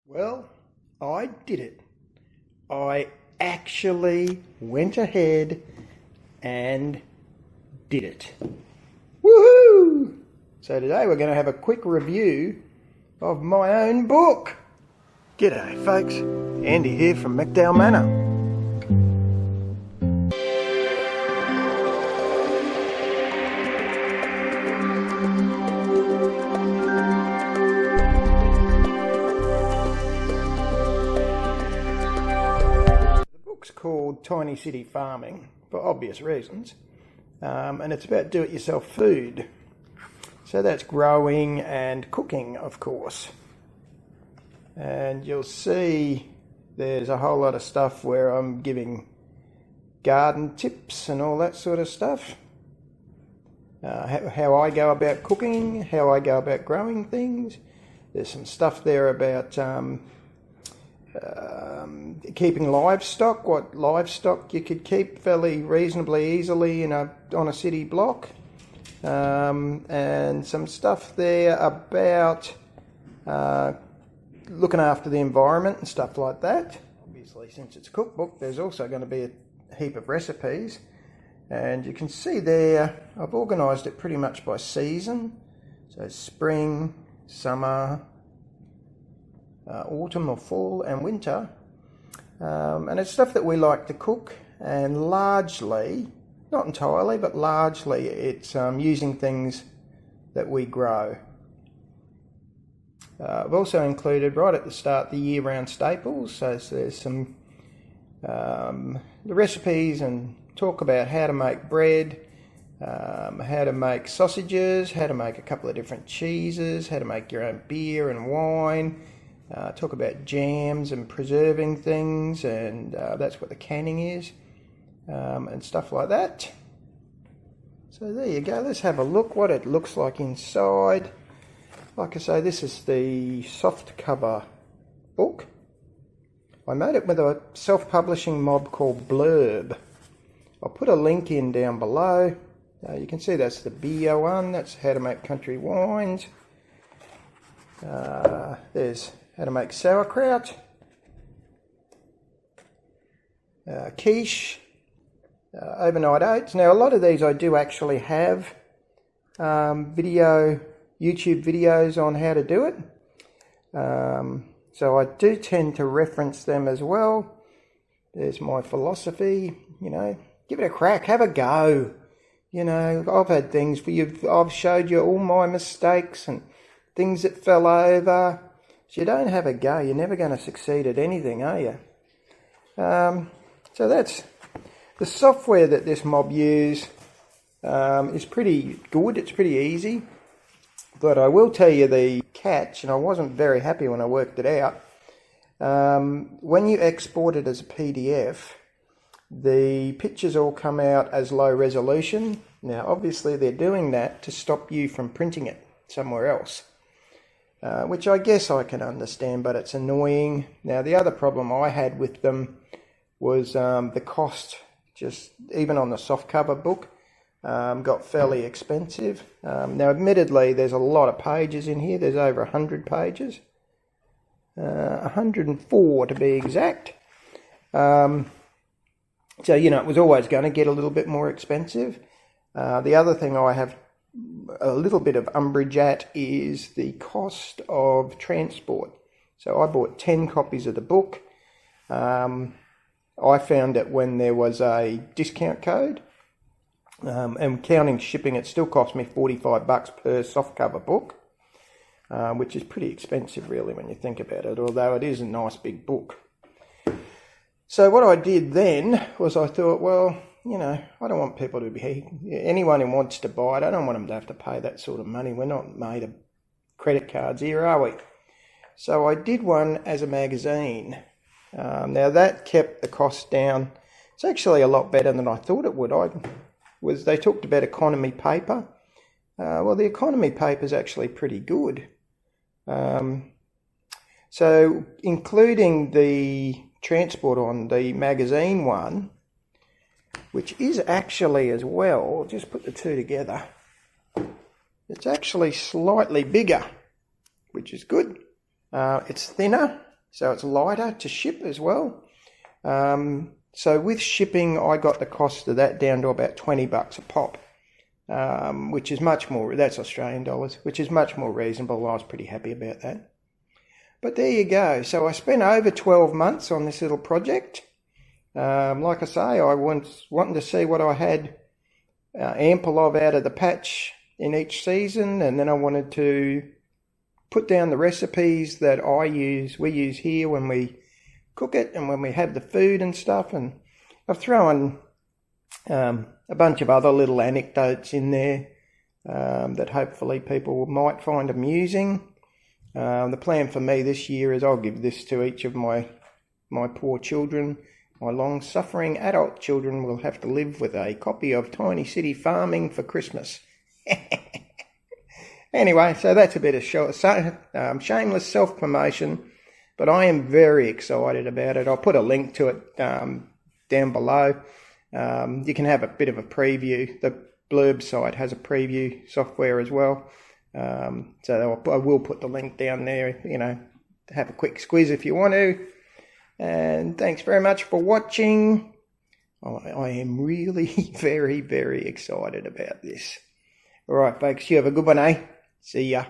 Well, I did it. I actually went ahead and did it. Woohoo! So today we're going to have a quick review of my own book. G'day folks, Andy here from McDowell Manor. It's called Tiny City Farming for obvious reasons, and it's about do-it-yourself food. So that's growing and cooking, of course. And you'll see there's a whole lot of stuff where I'm giving garden tips and all that sort of stuff. How I go about cooking, how I go about growing things. There's some stuff there about keeping livestock, what livestock you could keep fairly reasonably easily on a city block, and some stuff there about looking after the environment and stuff like that. Obviously, since it's a cookbook, there's also going to be a heap of recipes, and you can see there I've organised it pretty much by season. So spring, summer, autumn or fall and winter, and it's stuff that we like to cook, and largely, not entirely, but largely it's using things that we grow. I've also included right at the start the year-round staples, so there's some the recipes and talk about how to make bread, how to make sausages, how to make a couple of different cheeses, how to make your own beer and wine. Talk about jams and preserving things, and that's what the canning is, and stuff like that. So there you go, let's have a look what it looks like inside. Like I say, this is the soft cover book. I made it with a self-publishing mob called Blurb. I'll put a link in down below. You can see that's the beer one, that's how to make country wines. There's how to make sauerkraut, quiche, overnight oats. Now a lot of these I do actually have YouTube videos on how to do it. So I do tend to reference them as well. There's my philosophy, give it a crack, have a go. I've had things for you, I've showed you all my mistakes and things that fell over. If you don't have a go, you're never going to succeed at anything, are you? So that's the software that this mob use is pretty good. It's pretty easy. But I will tell you the catch, and I wasn't very happy when I worked it out. When you export it as a PDF, the pictures all come out as low resolution. Now, obviously, they're doing that to stop you from printing it somewhere else. Which I guess I can understand, but it's annoying. Now, the other problem I had with them was the cost, just even on the softcover book, got fairly expensive. Now, admittedly, there's a lot of pages in here. There's over 100 pages, 104 to be exact. So, it was always going to get a little bit more expensive. The other thing I have a little bit of umbrage at is the cost of transport. So I bought 10 copies of the book. I found that when there was a discount code, and counting shipping, it still cost me $45 per softcover book, which is pretty expensive really when you think about it, although it is a nice big book. So what I did then was I thought, well, I don't want people to be, anyone who wants to buy it, I don't want them to have to pay that sort of money. We're not made of credit cards here, are we? So I did one as a magazine. Now that kept the cost down. It's actually a lot better than I thought it would. They talked about economy paper. Well, the economy paper is actually pretty good. So including the transport on the magazine one, which is actually as well, just put the two together, it's actually slightly bigger, which is good. It's thinner, so it's lighter to ship as well. So with shipping, I got the cost of that down to about $20 a pop, which is much more, that's Australian dollars, which is much more reasonable. I was pretty happy about that. But there you go. So I spent over 12 months on this little project. Like I say, I was wanting to see what I had ample of out of the patch in each season, and then I wanted to put down the recipes that we use here when we cook it and when we have the food and stuff. And I've thrown a bunch of other little anecdotes in there that hopefully people might find amusing. The plan for me this year is I'll give this to each of my poor children. My long-suffering adult children will have to live with a copy of Tiny City Farming for Christmas. Anyway, so that's a bit of shameless self-promotion, but I am very excited about it. I'll put a link to it down below. You can have a bit of a preview. The Blurb site has a preview software as well. So I will put the link down there, have a quick squeeze if you want to. And thanks very much for watching. I am really very, very excited about this. All right, folks, you have a good one, eh? See ya.